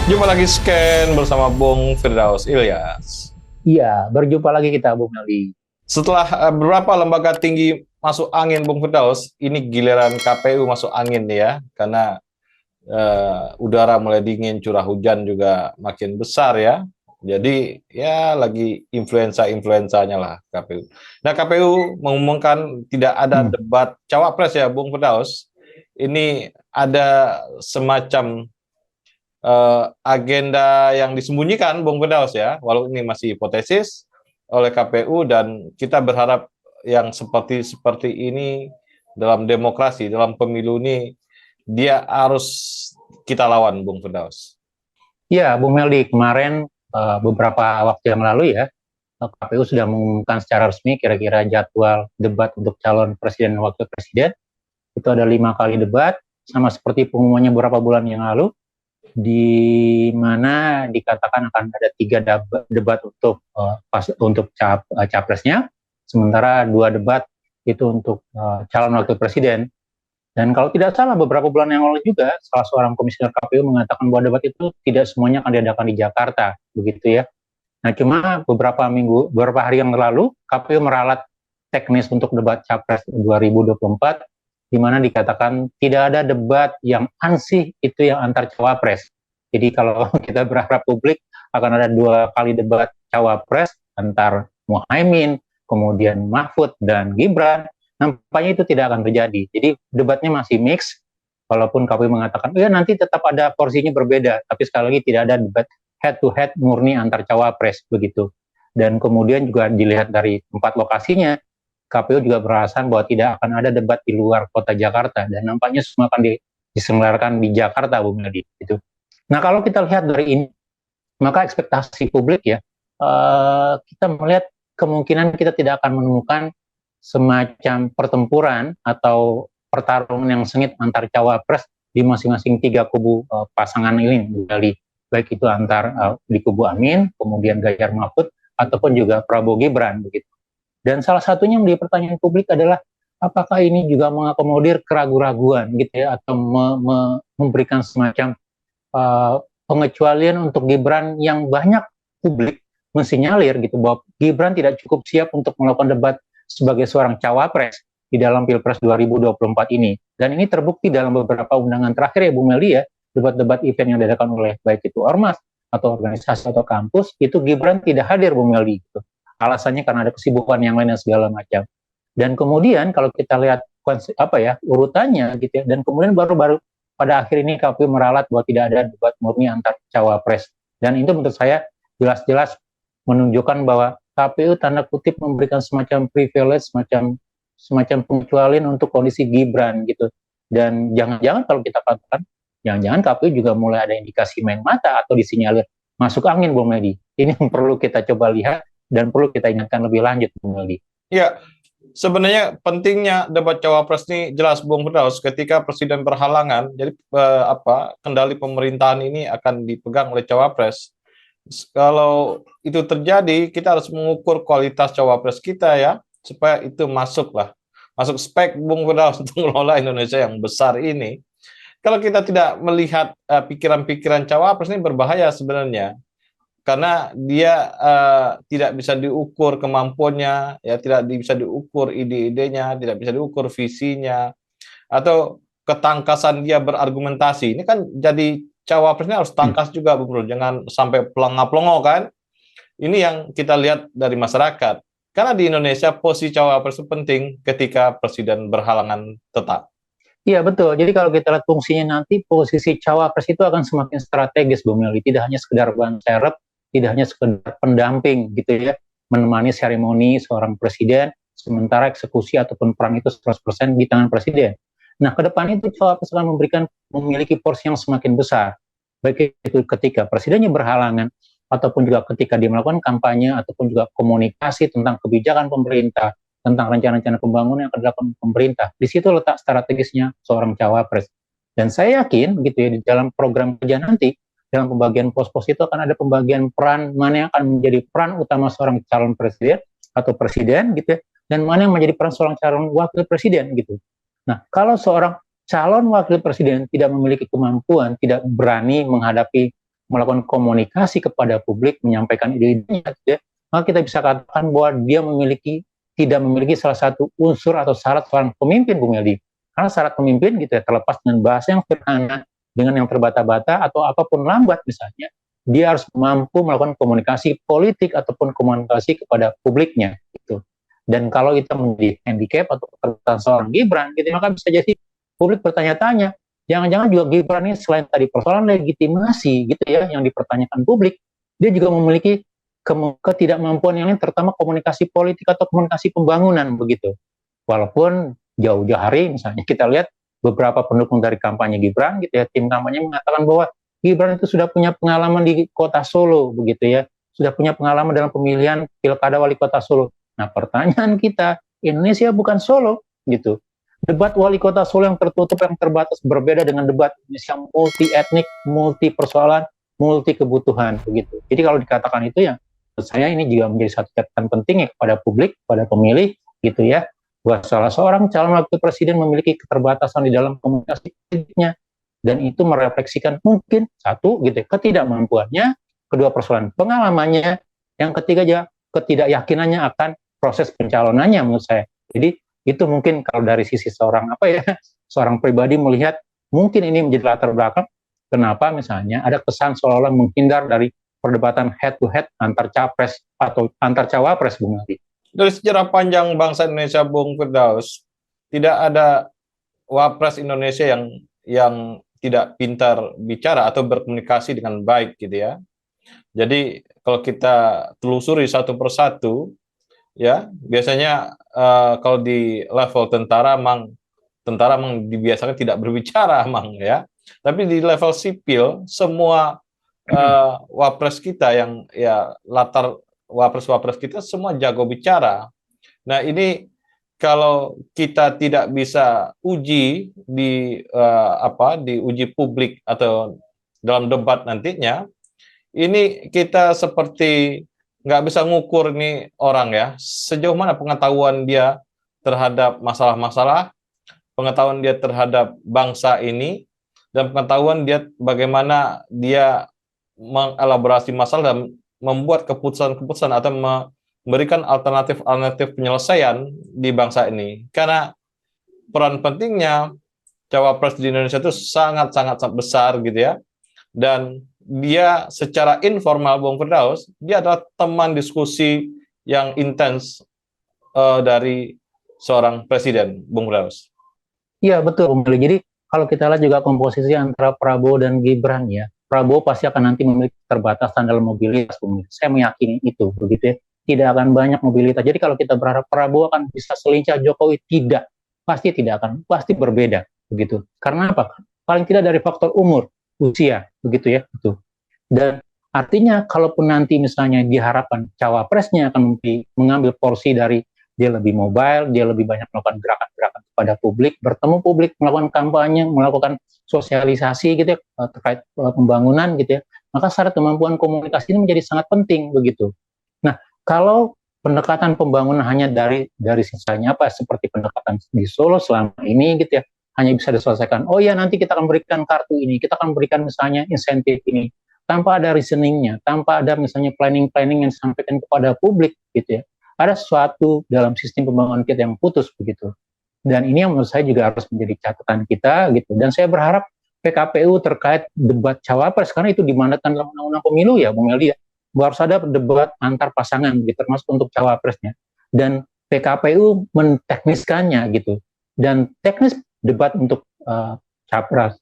Jumpa lagi scan bersama Bung Firdaus Ilyas. Iya, berjumpa lagi kita, Bung Meldi. Setelah beberapa lembaga tinggi masuk angin, Bung Firdaus, ini giliran KPU masuk angin nih ya, karena udara mulai dingin, curah hujan juga makin besar ya. Jadi ya lagi influenza-influenzanya lah KPU. Nah, KPU mengumumkan tidak ada Hmm. debat cawapres ya, Bung Firdaus. Ini ada semacam agenda yang disembunyikan, Bung Firdaus ya, walau ini masih hipotesis oleh KPU, dan kita berharap yang seperti seperti ini dalam demokrasi, dalam pemilu ini dia harus kita lawan, Bung Firdaus. Ya, Bung Meldi, kemarin beberapa waktu yang lalu ya, KPU sudah mengumumkan secara resmi kira-kira jadwal debat untuk calon presiden dan wakil presiden. Itu ada 5 kali debat, sama seperti pengumumannya beberapa bulan yang lalu, di mana dikatakan akan ada 3 debat untuk capresnya, sementara 2 debat itu untuk calon wakil presiden. Dan kalau tidak salah beberapa bulan yang lalu juga salah seorang komisioner KPU mengatakan bahwa debat itu tidak semuanya akan diadakan di Jakarta, begitu ya. Nah, cuma beberapa hari yang lalu KPU meralat teknis untuk debat Capres 2024, di mana dikatakan tidak ada debat yang ansih itu yang antar cawapres. Jadi kalau kita berharap publik akan ada 2 kali debat cawapres antar Muhaimin, kemudian Mahfud dan Gibran, nampaknya itu tidak akan terjadi. Jadi debatnya masih mix, walaupun KPU mengatakan, ya nanti tetap ada porsinya berbeda, tapi sekali lagi tidak ada debat head to head murni antar cawapres begitu. Dan kemudian juga dilihat dari tempat lokasinya, KPU juga beralasan bahwa tidak akan ada debat di luar kota Jakarta, dan nampaknya semua akan diselenggarakan di Jakarta, Bu Meldi. Gitu. Nah, kalau kita lihat dari ini, maka ekspektasi publik ya, kita melihat kemungkinan kita tidak akan menemukan semacam pertempuran atau pertarungan yang sengit antar cawapres di masing-masing 3 kubu pasangan ini, baik itu antar di kubu Amin, kemudian Ganjar Mahfud, ataupun juga Prabowo Gibran begitu. Dan salah satunya yang menjadi pertanyaan publik adalah apakah ini juga mengakomodir keraguan-raguan gitu ya, atau memberikan semacam pengecualian untuk Gibran yang banyak publik mensinyalir gitu bahwa Gibran tidak cukup siap untuk melakukan debat sebagai seorang cawapres di dalam Pilpres 2024 ini. Dan ini terbukti dalam beberapa undangan terakhir ya Bu Meli ya, debat-debat event yang diadakan oleh baik itu ormas atau organisasi atau kampus, itu Gibran tidak hadir Bu Meli gitu. Alasannya karena ada kesibukan yang lain dan segala macam. Dan kemudian kalau kita lihat urutannya gitu ya, dan kemudian baru-baru pada akhir ini KPU meralat bahwa tidak ada debat murni antar cawapres. Dan itu menurut saya jelas-jelas menunjukkan bahwa KPU tanda kutip memberikan semacam privilege, semacam pengecualian untuk kondisi Gibran gitu. Dan jangan-jangan kalau kita katakan, jangan-jangan KPU juga mulai ada indikasi main mata atau disinyalir masuk angin, Bung Medi. Ini yang perlu kita coba lihat dan perlu kita ingatkan lebih lanjut, Bung Medi. Ya, sebenarnya pentingnya debat cawapres ini jelas, Bung Firdaus, ketika presiden berhalangan, jadi kendali pemerintahan ini akan dipegang oleh cawapres. Kalau itu terjadi, kita harus mengukur kualitas cawapres kita ya, supaya itu masuk spek, Bung Firdaus, untuk mengelola Indonesia yang besar ini. Kalau kita tidak melihat pikiran-pikiran cawapres ini berbahaya sebenarnya, karena dia tidak bisa diukur kemampuannya, ya tidak bisa diukur ide-idenya, tidak bisa diukur visinya, atau ketangkasan dia berargumentasi. Ini kan jadi cawapresnya harus tangkas juga, Bung, jangan sampai pelongo-pelongo kan. Ini yang kita lihat dari masyarakat. Karena di Indonesia posisi cawapres itu penting ketika presiden berhalangan tetap. Iya betul. Jadi kalau kita lihat fungsinya nanti, posisi cawapres itu akan semakin strategis, Bung Meli. Tidak hanya sekedar ban serep, tidak hanya sekedar pendamping gitu ya, menemani seremoni seorang presiden, sementara eksekusi ataupun peran itu 100% di tangan presiden. Nah, ke depan itu cawapres akan memiliki porsi yang semakin besar. Baik itu ketika presidennya berhalangan, ataupun juga ketika dia melakukan kampanye, ataupun juga komunikasi tentang kebijakan pemerintah, tentang rencana-rencana pembangunan yang akan dilakukan pemerintah. Di situ letak strategisnya seorang cawapres. Dan saya yakin gitu ya, di dalam program kerja nanti, dalam pembagian pos-pos itu akan ada pembagian peran mana yang akan menjadi peran utama seorang calon presiden atau presiden gitu ya, dan mana yang menjadi peran seorang calon wakil presiden gitu. Nah, kalau seorang calon wakil presiden tidak memiliki kemampuan, tidak berani menghadapi melakukan komunikasi kepada publik, menyampaikan ide-idenya, gitu ya, maka kita bisa katakan bahwa dia tidak memiliki salah satu unsur atau syarat seorang pemimpin, Bung Meldi. Karena syarat pemimpin gitu ya, terlepas dengan bahasa yang sederhana, dengan yang terbata-bata atau apapun lambat misalnya, dia harus mampu melakukan komunikasi politik ataupun komunikasi kepada publiknya gitu. Dan kalau itu menjadi handicap atau keterbatasan seorang Gibran gitu, maka bisa jadi publik bertanya-tanya, jangan-jangan juga Gibran ini selain tadi persoalan legitimasi gitu ya yang dipertanyakan publik, dia juga memiliki ketidakmampuan yang lain, terutama komunikasi politik atau komunikasi pembangunan begitu. Walaupun jauh-jauh hari misalnya kita lihat beberapa pendukung dari kampanye Gibran gitu ya, tim kampanye mengatakan bahwa Gibran itu sudah punya pengalaman di kota Solo begitu ya, sudah punya pengalaman dalam pemilihan pilkada wali kota Solo. Nah pertanyaan kita, Indonesia bukan Solo gitu. Debat wali kota Solo yang tertutup, yang terbatas, berbeda dengan debat Indonesia multi etnik, multi persoalan, multi kebutuhan begitu. Jadi kalau dikatakan itu ya, menurut saya ini juga menjadi satu catatan penting ya kepada publik, kepada pemilih gitu ya, bahwa salah seorang calon wakil presiden memiliki keterbatasan di dalam komunikasi politiknya, dan itu merefleksikan mungkin satu gitu ya, ketidakmampuannya, kedua persoalan pengalamannya, yang ketiga juga ketidakyakinannya akan proses pencalonannya menurut saya. Jadi itu mungkin kalau dari sisi seorang seorang pribadi melihat mungkin ini menjadi latar belakang kenapa misalnya ada kesan seolah-olah menghindar dari perdebatan head to head antar capres atau antar cawapres, Bung Adi. Dari sejarah panjang bangsa Indonesia, Bung Firdaus, tidak ada wapres Indonesia yang tidak pintar bicara atau berkomunikasi dengan baik gitu ya. Jadi kalau kita telusuri satu persatu, ya biasanya kalau di level tentara memang dibiasakan tidak berbicara ya. Tapi di level sipil semua wapres kita yang ya latar wapres-wapres kita semua jago bicara. Nah ini kalau kita tidak bisa uji di uji publik atau dalam debat nantinya, ini kita seperti nggak bisa ngukur nih orang ya sejauh mana pengetahuan dia terhadap masalah-masalah, pengetahuan dia terhadap bangsa ini, dan pengetahuan dia bagaimana dia mengelaborasi masalah dan membuat keputusan-keputusan atau memberikan alternatif-alternatif penyelesaian di bangsa ini. Karena peran pentingnya cawapres di Indonesia itu sangat-sangat besar gitu ya. Dan dia secara informal, Bung Firdaus, dia adalah teman diskusi yang intens dari seorang presiden, Bung Firdaus. Iya betul, Bung Adi. Jadi kalau kita lihat juga komposisi antara Prabowo dan Gibran ya, Prabowo pasti akan nanti memiliki keterbatasan dalam mobilitas, Bung. Saya meyakini itu, begitu ya. Tidak akan banyak mobilitas. Jadi kalau kita berharap Prabowo akan bisa selincah Jokowi, tidak, tidak akan, pasti berbeda, begitu. Karena apa? Paling tidak dari faktor umur, usia, begitu ya, itu. Dan artinya kalaupun nanti misalnya diharapkan cawapresnya akan mengambil porsi dari dia lebih mobile, dia lebih banyak melakukan gerakan-gerakan kepada publik, bertemu publik, melakukan kampanye, melakukan sosialisasi gitu ya, terkait pembangunan gitu ya, maka syarat kemampuan komunikasi ini menjadi sangat penting begitu. Nah, kalau pendekatan pembangunan hanya dari sisanya apa seperti pendekatan di Solo selama ini gitu ya, hanya bisa diselesaikan. Oh ya, nanti kita akan berikan kartu ini, kita akan berikan misalnya insentif ini, tanpa ada reasoningnya, tanpa ada misalnya planning-planning yang disampaikan kepada publik gitu ya. Ada sesuatu dalam sistem pembangunan kita yang putus begitu. Dan ini yang menurut saya juga harus menjadi catatan kita gitu. Dan saya berharap PKPU terkait debat cawapres, karena itu dimandatkan dalam undang-undang pemilu ya, Bung Meldi ya, harus ada debat antar pasangan gitu, termasuk untuk cawapresnya. Dan PKPU mentekniskannya gitu. Dan teknis debat untuk capres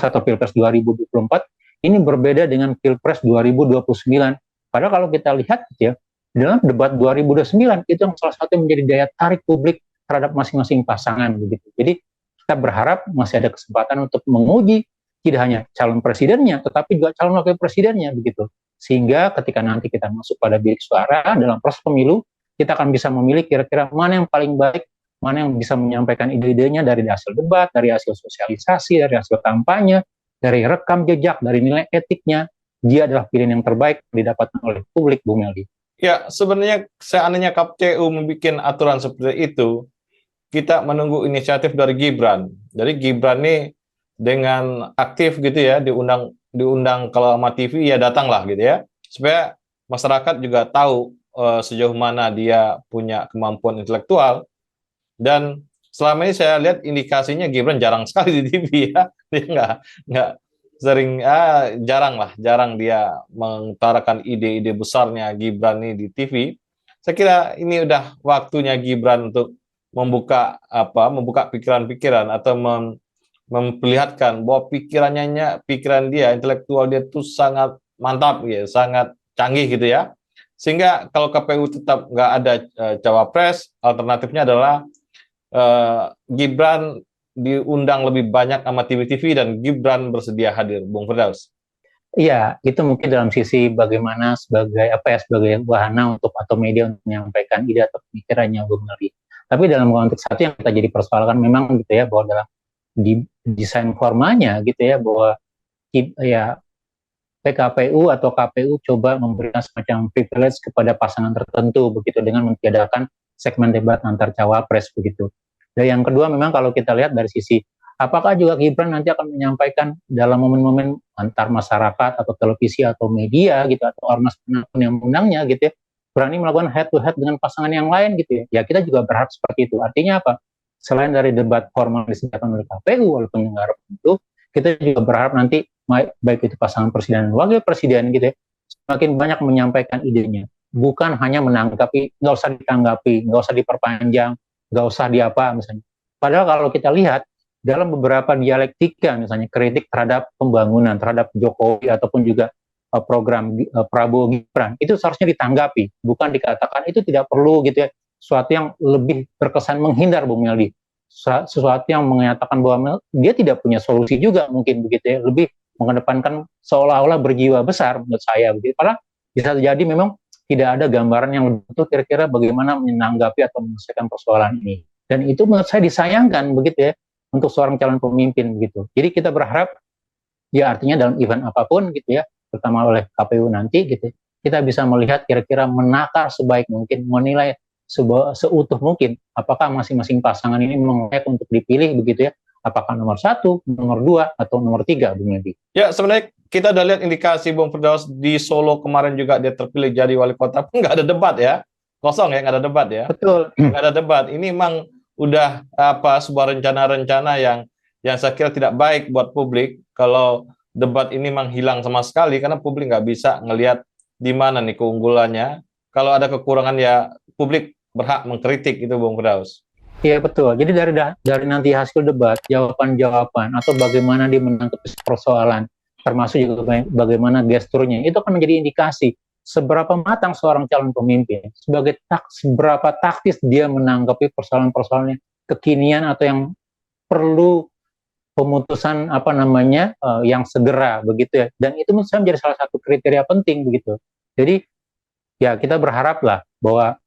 atau Pilpres 2024 ini berbeda dengan Pilpres 2029. Padahal kalau kita lihat gitu ya, dalam debat 2029 itu yang salah satu menjadi daya tarik publik terhadap masing-masing pasangan begitu. Jadi kita berharap masih ada kesempatan untuk menguji tidak hanya calon presidennya, tetapi juga calon wakil presidennya begitu. Sehingga ketika nanti kita masuk pada bilik suara dalam proses pemilu, kita akan bisa memilih kira-kira mana yang paling baik, mana yang bisa menyampaikan ide-idenya dari hasil debat, dari hasil sosialisasi, dari hasil kampanye, dari rekam jejak, dari nilai etiknya. Dia adalah pilihan yang terbaik didapatkan oleh publik, Bung Meldi. Ya, sebenarnya seandainya KPU membuat aturan seperti itu, kita menunggu inisiatif dari Gibran. Jadi Gibran ini dengan aktif gitu ya diundang diundang kalau sama TV ya datanglah gitu ya, supaya masyarakat juga tahu sejauh mana dia punya kemampuan intelektual. Dan selama ini saya lihat indikasinya Gibran jarang sekali di TV ya, dia nggak sering, jarang dia mengutarakan ide-ide besarnya Gibran ini di TV. Saya kira ini udah waktunya Gibran untuk membuka pikiran-pikiran atau memperlihatkan bahwa pikiran dia, intelektual dia itu sangat mantap ya, sangat canggih gitu ya. Sehingga kalau KPU tetap nggak ada cawapres, alternatifnya adalah Gibran diundang lebih banyak sama TV-TV dan Gibran bersedia hadir, Bung Firdaus. Iya, itu mungkin dalam sisi bagaimana sebagai wahana untuk atau media untuk menyampaikan ide atau pemikirannya, Bung Meldi. Tapi dalam konteks satu yang kita jadi persoalkan memang gitu ya, bahwa dalam desain formanya gitu ya, bahwa ya PKPU atau KPU coba memberikan semacam privilege kepada pasangan tertentu begitu dengan mentiadakan segmen debat antar cawapres begitu. Dan yang kedua memang kalau kita lihat dari sisi apakah juga Gibran nanti akan menyampaikan dalam momen-momen antar masyarakat atau televisi atau media gitu atau ormas manapun yang mengundangnya gitu ya, berani melakukan head to head dengan pasangan yang lain gitu ya. Ya kita juga berharap seperti itu. Artinya apa? Selain dari debat formal disediakan oleh KPU oleh penyelenggara itu, kita juga berharap nanti baik itu pasangan presiden dan wakil presiden gitu ya, semakin banyak menyampaikan idenya, bukan hanya menanggapi, nggak usah ditanggapi, nggak usah diperpanjang, nggak usah diapa misalnya. Padahal kalau kita lihat dalam beberapa dialektika misalnya kritik terhadap pembangunan, terhadap Jokowi ataupun juga program Prabowo Gibran, itu seharusnya ditanggapi, bukan dikatakan itu tidak perlu gitu ya, sesuatu yang lebih terkesan menghindar, Bung Meldi, sesuatu yang mengatakan bahwa dia tidak punya solusi juga mungkin begitu ya, lebih mengedepankan seolah-olah berjiwa besar menurut saya begitu. Padahal bisa jadi memang tidak ada gambaran yang betul kira-kira bagaimana menanggapi atau menyelesaikan persoalan ini. Dan itu menurut saya disayangkan begitu ya untuk seorang calon pemimpin begitu. Jadi kita berharap ya artinya dalam event apapun gitu ya, terutama oleh KPU nanti gitu, kita bisa melihat kira-kira menakar sebaik mungkin, menilai seutuh mungkin apakah masing-masing pasangan ini layak untuk dipilih begitu ya. Apakah nomor 1, nomor 2, atau nomor 3, Bung Nedi? Ya, sebenarnya kita udah lihat indikasi Bung Firdaus di Solo kemarin juga dia terpilih jadi wali kota, pun nggak ada debat ya. Kosong ya, nggak ada debat ya. Betul. Nggak ada debat. Ini memang udah sebuah rencana-rencana yang saya kira tidak baik buat publik kalau debat ini memang hilang sama sekali, karena publik nggak bisa ngelihat di mana nih keunggulannya. Kalau ada kekurangan ya publik berhak mengkritik itu, Bung Firdaus. Iya betul. Jadi dari nanti hasil debat, jawaban-jawaban atau bagaimana dia menanggapi persoalan, termasuk juga bagaimana gesturnya, itu akan menjadi indikasi seberapa matang seorang calon pemimpin, seberapa taktis dia menanggapi persoalan-persoalan yang kekinian atau yang perlu pemutusan yang segera begitu ya. Dan itu menurut saya menjadi salah satu kriteria penting begitu. Jadi ya kita berharaplah bahwa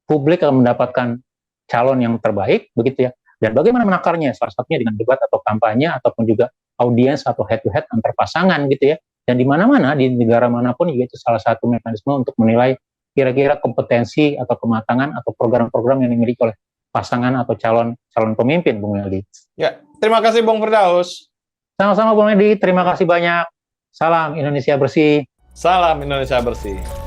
publik akan mendapatkan calon yang terbaik begitu ya. Dan bagaimana menakarnya, salah satunya dengan debat atau kampanye ataupun juga audiens atau head to head antar pasangan gitu ya. Dan di mana-mana di negara manapun juga itu salah satu mekanisme untuk menilai kira-kira kompetensi atau kematangan atau program-program yang dimiliki oleh pasangan atau calon pemimpin, Bung Meldi. Ya, terima kasih Bung Firdaus. Sama-sama Bung Meldi, terima kasih banyak. Salam Indonesia bersih. Salam Indonesia bersih.